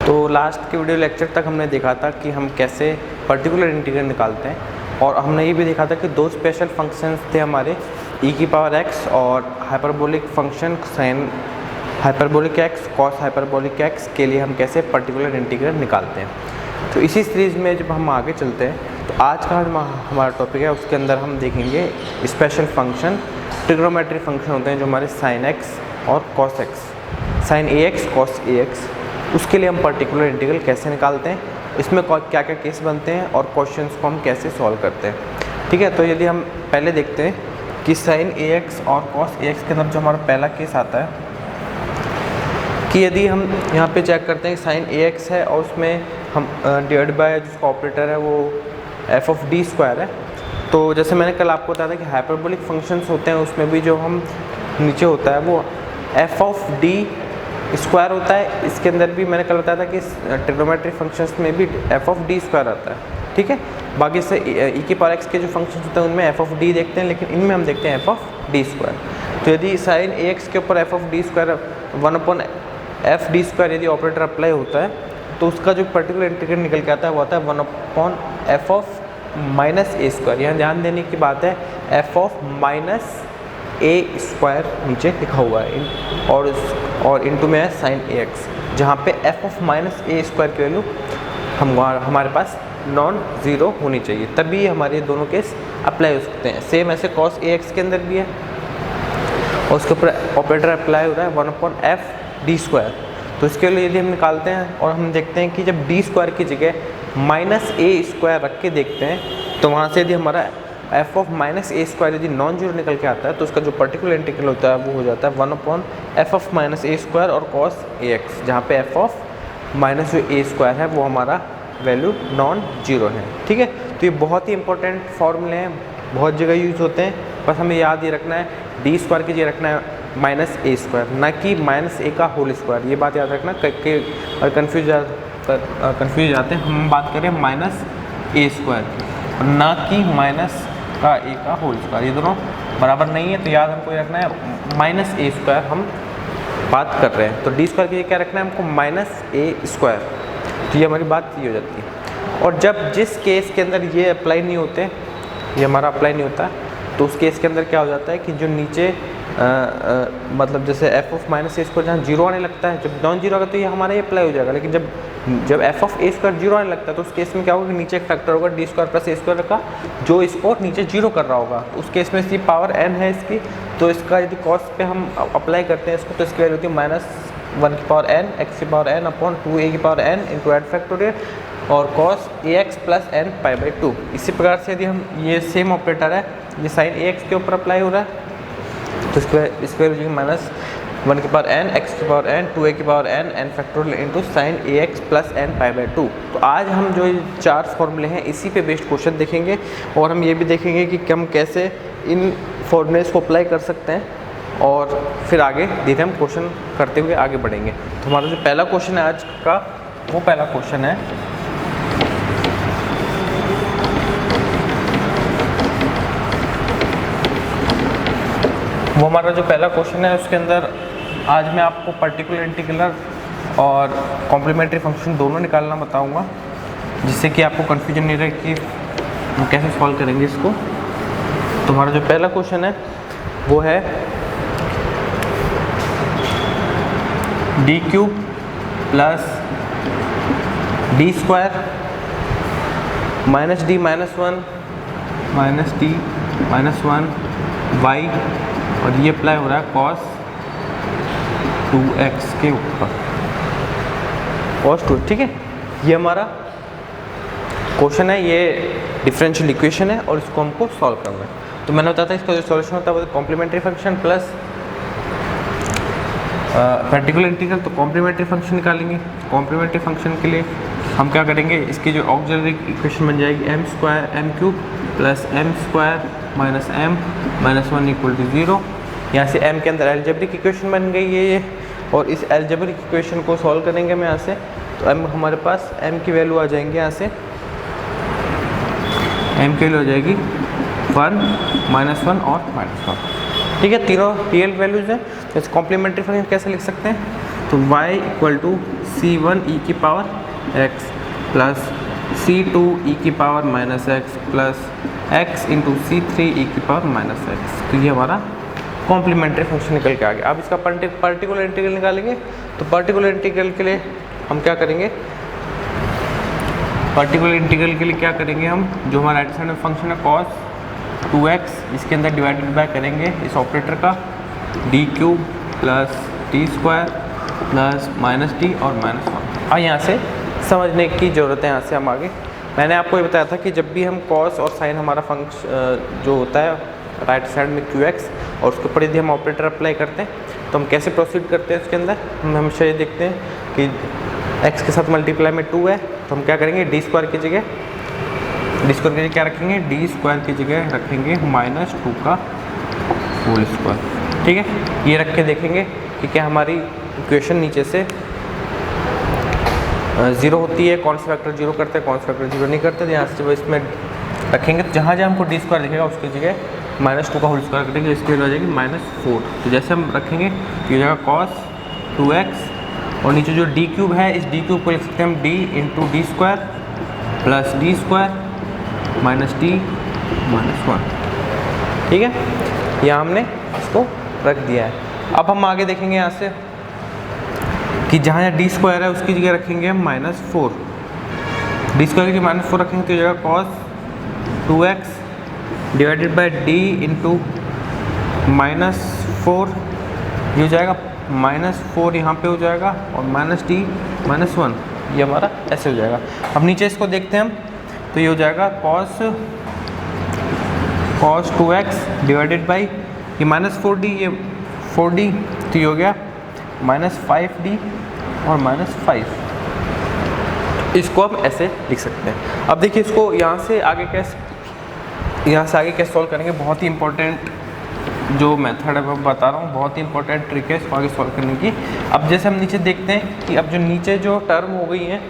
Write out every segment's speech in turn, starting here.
तो लास्ट के video lecture तक हमने देखा था कि हम कैसे पर्टिकुलर इंटीग्रल निकालते हैं, और हमने ये भी देखा था कि दो स्पेशल फंक्शंस थे हमारे, e की पावर x और hyperbolic function sine hyperbolic x cos hyperbolic x के लिए हम कैसे पर्टिकुलर इंटीग्रल निकालते हैं। तो इसी सीरीज़ में जब हम आगे चलते हैं तो आज का हमारा टॉपिक है, उसके अंदर हम देखेंगे स्पेशल फंक्शन, ट्रिग्नोमेट्री फंक्शन होते हैं जो हमारे साइन x और cos x, sine ax cos ax, उसके लिए हम पर्टिकुलर इंटीग्रल कैसे निकालते हैं, इसमें क्या क्या केस बनते हैं और क्वेश्चंस को हम कैसे सॉल्व करते हैं। ठीक है, तो यदि हम पहले देखते हैं कि साइन ax और कॉस ax के अंदर जो हमारा पहला केस आता है कि यदि हम यहाँ पे चेक करते हैं कि साइन ax है और उसमें हम डिवाइड बाय जिसका ऑपरेटर है वो f ऑफ d स्क्वायर है। तो जैसे मैंने कल आपको बताया था कि हाइपरबोलिक फंक्शंस होते हैं, उसमें भी जो हम नीचे होता है वो f ऑफ d स्क्वायर होता है। इसके अंदर भी मैंने कल बताया था कि ट्रिग्नोमेट्री फंक्शंस में भी f ऑफ d स्क्वायर आता है। ठीक है, बाकी से e की पावर x के जो फंक्शंस होते हैं उनमें f ऑफ d देखते हैं, लेकिन इनमें हम देखते हैं f ऑफ d स्क्वायर। तो यदि साइन ax के ऊपर f of d square 1/f d² यदि ऑपरेटर अप्लाई होता है तो उसका जो पर्टिकुलर इंटीग्रल निकल के आता है वो आता है 1/f of minus a square. यहाँ ध्यान देने की बात है, f of minus a square नीचे लिखा हुआ है और इनटू में है साइन ax, जहाँ पे f of minus a square की वैल्यू हमारे पास नॉन ज़ीरो होनी चाहिए, तभी हमारे दोनों केस अप्लाई हो सकते हैं। सेम ऐसे cos ax के अंदर भी है और उसके ऊपर ऑपरेटर अप्लाई हो रहा है 1/f d²। तो इसके लिए यदि हम निकालते हैं और हम देखते हैं कि जब d स्क्वायर की जगह माइनस a स्क्वायर रख के देखते हैं तो वहाँ से यदि हमारा f of minus a square यदि नॉन जीरो निकल के आता है तो उसका जो पर्टिकुलर इंटीग्रल होता है वो हो जाता है 1/f of minus a square और cos ax, जहाँ पे f ऑफ माइनस जो a स्क्वायर है वो हमारा वैल्यू नॉन जीरो है। ठीक है, तो ये बहुत ही इंपॉर्टेंट फॉर्मूले हैं, बहुत जगह यूज़ होते हैं, बस हमें याद ये रखना है d स्क्वायर की जगह रखना है माइनस a स्क्वायर, ना कि माइनस a का होल स्क्वायर। ये बात याद रखना और कन्फ्यूज जाते हैं। हम बात करें माइनस a स्क्वायर की, ना कि माइनस का a का होल स्क्वायर, ये दोनों बराबर नहीं है। तो याद हमको ये रखना है माइनस a स्क्वायर हम बात कर रहे हैं, तो d स्क्वायर की क्या रखना है हमको माइनस a स्क्वायर। तो ये हमारी बात ये हो जाती है। और जब जिस केस के अंदर ये अप्लाई नहीं होते, ये हमारा अप्लाई नहीं होता, तो उस केस के अंदर क्या हो जाता है कि जो नीचे मतलब जैसे f of minus a square जहाँ जीरो आने लगता है, जब नॉन जीरो आएगा तो ये हमारा ये अप्लाई हो जाएगा। लेकिन जब f of a square zero आने लगता है तो उस केस में क्या होगा कि नीचे एक फैक्टर होगा d square plus a square का, जो इसको नीचे जीरो कर रहा होगा। उस केस में इसकी पावर n है इसकी, तो इसका यदि कॉस पे हम अप्लाई करते हैं इसको तो इसकी वैल्यू होती है -1 की पावर n x की पावर n अपॉन 2a की पावर n इंटू एड फैक्टोरियल और cos ax प्लस n π/2। इसी प्रकार से यदि हम ये सेम ऑपरेटर है, ये साइन ax के ऊपर अप्लाई हो रहा है तो इसकी वैल्यू -1 की पावर n x की पावर n 2a की power n n factorial into sine ax plus n π/2। तो आज हम जो चार फॉर्मूले हैं इसी पे बेस्ड क्वेश्चन देखेंगे, और हम ये भी देखेंगे कि हम कैसे इन फॉर्मूलेस को अप्लाई कर सकते हैं, और फिर आगे धीरे हम क्वेश्चन करते हुए आगे बढ़ेंगे। तो हमारा जो पहला क्वेश्चन है आज का, वो पहला क्वेश्चन है उसके अंदर आज मैं आपको पर्टिकुलर इंटीग्रल और कॉम्प्लीमेंट्री फंक्शन दोनों निकालना बताऊंगा, जिससे कि आपको कन्फ्यूजन नहीं रहे कि हम कैसे सॉल्व करेंगे इसको। तो हमारा जो पहला क्वेश्चन है वो है d³ plus d² minus d minus 1 y, और ये अप्लाई हो रहा है cos 2x के ऊपर cos 2। ठीक है, ये हमारा क्वेश्चन है, ये डिफरेंशियल इक्वेशन है और इसको हमको सॉल्व करना है। तो मैंने बताया था इसका जो सॉल्यूशन होता है वो complementary function plus particular integral. तो कॉम्प्लीमेंट्री फंक्शन निकालेंगे। कॉम्प्लीमेंट्री फंक्शन के लिए हम क्या करेंगे, इसकी जो ऑक्सिलरी इक्वेशन बन जाएगी m² plus m² minus m minus 1 equal to 0। यहाँ से m के अंदर एल्जेब्रिक इक्वेशन बन गई है ये, और इस एल्जेब्रिक इक्वेशन को सॉल्व करेंगे हम यहाँ से, तो m हमारे पास m की वैल्यू आ जाएंगे, यहाँ से m की वैल्यू आ जाएगी 1 -1 और -1। ठीक है, तीनों रियल वैल्यूज हैं। तो इस कॉम्प्लीमेंट्री फंक्शन कैसे लिख सकते हैं, तो y equal to c1 e की power x plus c2 e की power minus x plus x into c3 e की पावर माइनस एक्स। तो ये हमारा कॉम्प्लीमेंट्री फंक्शन निकल के आ गया। अब इसका पर्टिकुलर इंटीग्रल निकालेंगे। तो पर्टिकुलर इंटीग्रल के लिए हम क्या करेंगे, पर्टिकुलर इंटीग्रल के लिए क्या करेंगे हम, जो हमारा राइट साइड में फंक्शन है cos 2x, इसके अंदर डिवाइडेड बाय करेंगे इस ऑपरेटर का D cube plus T square plus minus T और माइनस 1। और यहाँ से समझने की ज़रूरत है। यहाँ से हम आगे, मैंने आपको ये बताया था कि जब भी हम cos और sin हमारा फंक्शन जो होता है राइट साइड में qx और उसके ऊपर यदि हम ऑपरेटर अप्लाई करते हैं तो हम कैसे प्रोसीड करते हैं। उसके अंदर हम हमेशा ये देखते हैं कि x के साथ मल्टीप्लाई में 2 है तो हम क्या करेंगे, डी स्क्वायर की जगह क्या रखेंगे, डी स्क्वायर की जगह रखेंगे -2 का होल स्क्वायर। ठीक है, ये रख के देखेंगे कि क्या हमारी इक्वेशन नीचे से 0 होती है, कौन सा फैक्टर 0 करते हैं, कौन सा फैक्टर 0 नहीं करते। तो यहाँ से जब इसमें रखेंगे तो जहाँ जहाँ हमको डी स्क्वायर दिखेगा उसकी जगह -2 का होल स्क्वायर करेंगे, इसकी वजह हो जाएगी -4। तो जैसे हम रखेंगे तो ये जगह cos 2x और नीचे जो डी क्यूब है, इस डी क्यूब को लिख सकते हैं हम d into D square plus D square minus T minus 1। ठीक है, यहाँ हमने इसको रख दिया है। अब हम आगे देखेंगे यहाँ से कि जहाँ डी स्क्वायर है उसकी जगह रखेंगे हम -4, डी स्क्वायर की जगह -4 रखेंगे तो ये जगह cos 2x divided by D into -4, ये हो जाएगा -4 यहाँ पे हो जाएगा और -t -1, ये हमारा ऐसे हो जाएगा। अब नीचे इसको देखते हैं हम तो ये हो जाएगा cos 2x डिवाइडेड बाई ये -4d, ये 4d, तो ये हो गया -5d और -5। इसको हम ऐसे लिख सकते हैं। अब देखिए इसको यहाँ से आगे कैसे सॉल्व करेंगे। बहुत ही इंपॉर्टेंट जो मेथड है मैं बता रहा हूँ, बहुत ही इंपॉर्टेंट ट्रिक है इसको आगे सॉल्व करने की। अब जैसे हम नीचे देखते हैं कि अब जो नीचे जो टर्म हो गई हैं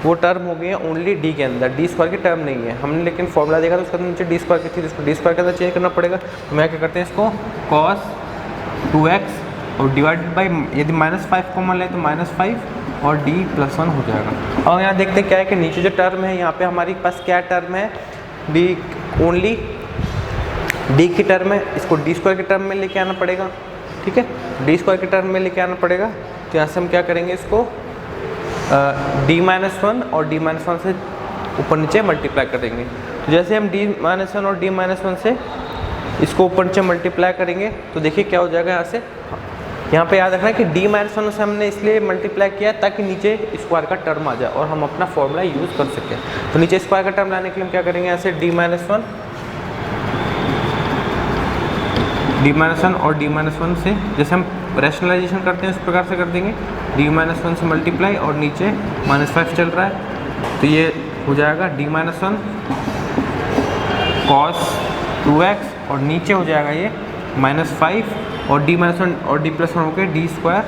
वो टर्म हो गई है ओनली डी के अंदर, डी स्क्वायर की टर्म नहीं है। हमने लेकिन फॉर्मूला देखा तो उसके अंदर नीचे डी स्क्वायर की थी, इसको डी स्क्वायर के अंदर चेंज करना पड़ेगा। तो मैं क्या करते हैं इसको cos 2x और डिवाइडेड बाई, यदि -5 कॉमन ले तो -5 और d + 1 हो जाएगा। और यहाँ देखते हैं क्या है कि नीचे जो टर्म है यहाँ पे हमारे पास क्या टर्म है, डी ओनली डी की टर्म है, इसको डी स्क्वायर की टर्म में लेके आना पड़ेगा। ठीक है, डी स्क्वायर की टर्म में लेके आना पड़ेगा। तो यहाँ से हम क्या करेंगे, इसको d-1 और d-1 से ऊपर नीचे मल्टीप्लाई करेंगे। तो जैसे हम d-1 और d-1 से इसको ऊपर नीचे मल्टीप्लाई करेंगे तो देखिए क्या हो जाएगा। यहाँ पे याद रखना कि d-1 से हमने इसलिए मल्टीप्लाई किया ताकि नीचे स्क्वायर का टर्म आ जाए और हम अपना फॉर्मूला यूज़ कर सकें। तो नीचे स्क्वायर का टर्म लाने के लिए हम क्या करेंगे, यहाँ से d-1 और d-1 से जैसे हम रैशनलाइजेशन करते हैं उस प्रकार से कर देंगे। d-1 से मल्टीप्लाई और नीचे -5 चल रहा है तो ये हो जाएगा d-1 cos 2x और नीचे हो जाएगा ये -5 और d-1 और d+1 हो गए d स्क्वायर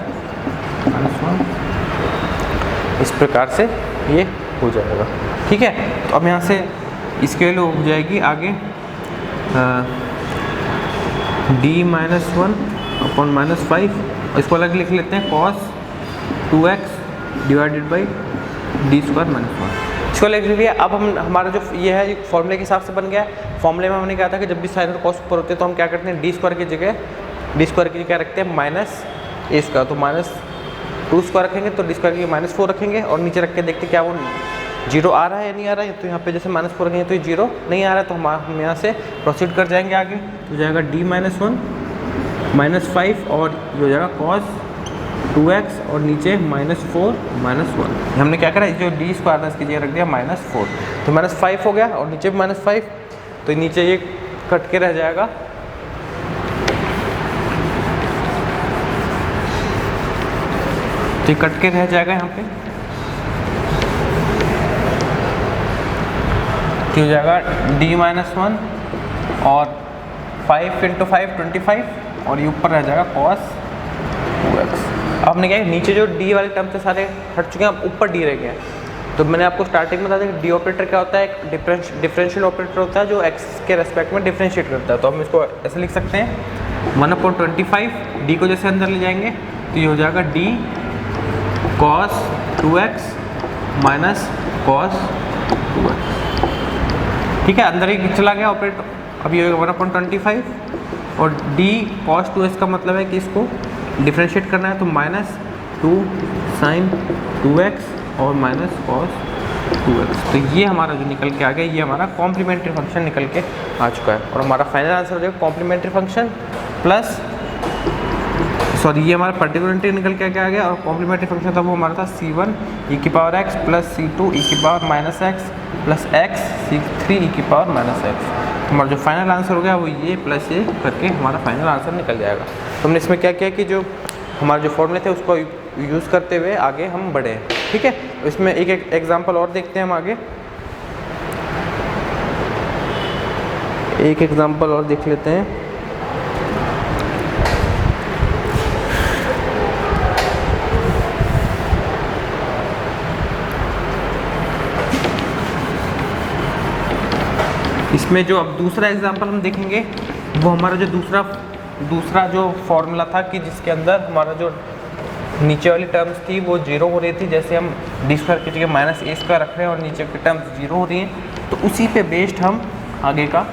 -1। इस प्रकार से ये हो जाएगा। ठीक है, तो अब यहाँ से इसके लिए हो जाएगी आगे d-1 अपॉन -5, इसको अलग लिख लेते हैं cos 2x divided by d square -1। इसको लिख लिया। अब हम हमारा जो ये है फॉर्मूले के हिसाब से बन गया। फॉर्मूले में हमने कहा था कि जब भी साइन और कॉस ऊपर होते हैं तो हम क्या करते हैं, डी स्क्वायर की जगह रखते हैं -a स्क्वायर, तो -2 स्क्वायर रखेंगे तो डी स्क्वायर की -4 रखेंगे और नीचे रख के देखते क्या वो 0 आ रहा है या नहीं आ रहा है। तो यहाँ पे जैसे -4 रखेंगे तो ये 0 नहीं आ रहा है तो हम यहाँ से प्रोसीड कर जाएंगे आगे। तो जाएगा d-1 -5 और ये हो जाएगा cos 2x और नीचे -4 -1। हमने क्या करा, जो डी स्क्वायर था इसकी जगह रख दिया -4, तो -5 हो गया और नीचे भी -5, तो नीचे ये कट के रह जाएगा। तो कट के रह जाएगा यहाँ पे, हो जाएगा d-1 और 5 × 5 25 और ये ऊपर रह जाएगा cos 2x। अब हमने क्या है, नीचे जो d वाले टर्म से सारे हट चुके हैं, अब ऊपर d रह गया। तो मैंने आपको स्टार्टिंग में बता दिया कि d ऑपरेटर क्या होता है, एक डिफरेंशियल ऑपरेटर होता है जो x के रेस्पेक्ट में डिफरेंशिएट करता है। तो हम इसको ऐसे लिख सकते हैं 1/25, d को जैसे अंदर ले जाएंगे तो ये हो जाएगा d cos 2x minus cos 2x। ठीक है, अंदर ही चला गया ऑपरेटर, अब ये होगा 1/25 और d cos 2x का मतलब है कि इसको डिफ्रेंशिएट करना है, तो माइनस 2 sin 2x और माइनस cos 2x। तो ये हमारा जो निकल के आ गया, ये हमारा कॉम्प्लीमेंट्री फंक्शन निकल के आ चुका है। और हमारा फाइनल आंसर हो जाएगा कॉम्प्लीमेंट्री फंक्शन प्लस सॉरी ये हमारा पर्टिकुलर इंटीग्रल निकल के क्या आ गया, और कॉम्प्लीमेंट्री फंक्शन था वो हमारा था c1 e की power x plus c2 e की power minus x plus x c3 e की पावर माइनस x। हमारा जो फाइनल आंसर हो गया वो ये प्लस ये करके हमारा फाइनल आंसर निकल जाएगा। तो हमने इसमें क्या किया कि जो हमारे जो फॉर्मूले थे उसको यूज़ करते हुए आगे हम बढ़े। ठीक है, इसमें एक एग्जांपल और देखते हैं हम आगे, एक एग्जांपल और देख लेते हैं। इसमें जो अब दूसरा एग्जांपल हम देखेंगे वो हमारा जो दूसरा जो फॉर्मूला था कि जिसके अंदर हमारा जो नीचे वाली टर्म्स थी वो जीरो हो रही थी, जैसे हम डी स्क्वायर की जगह माइनस ए स्क्वायर रख रहे हैं और नीचे की टर्म्स जीरो हो रही हैं, तो उसी पे बेस्ड हम आगे का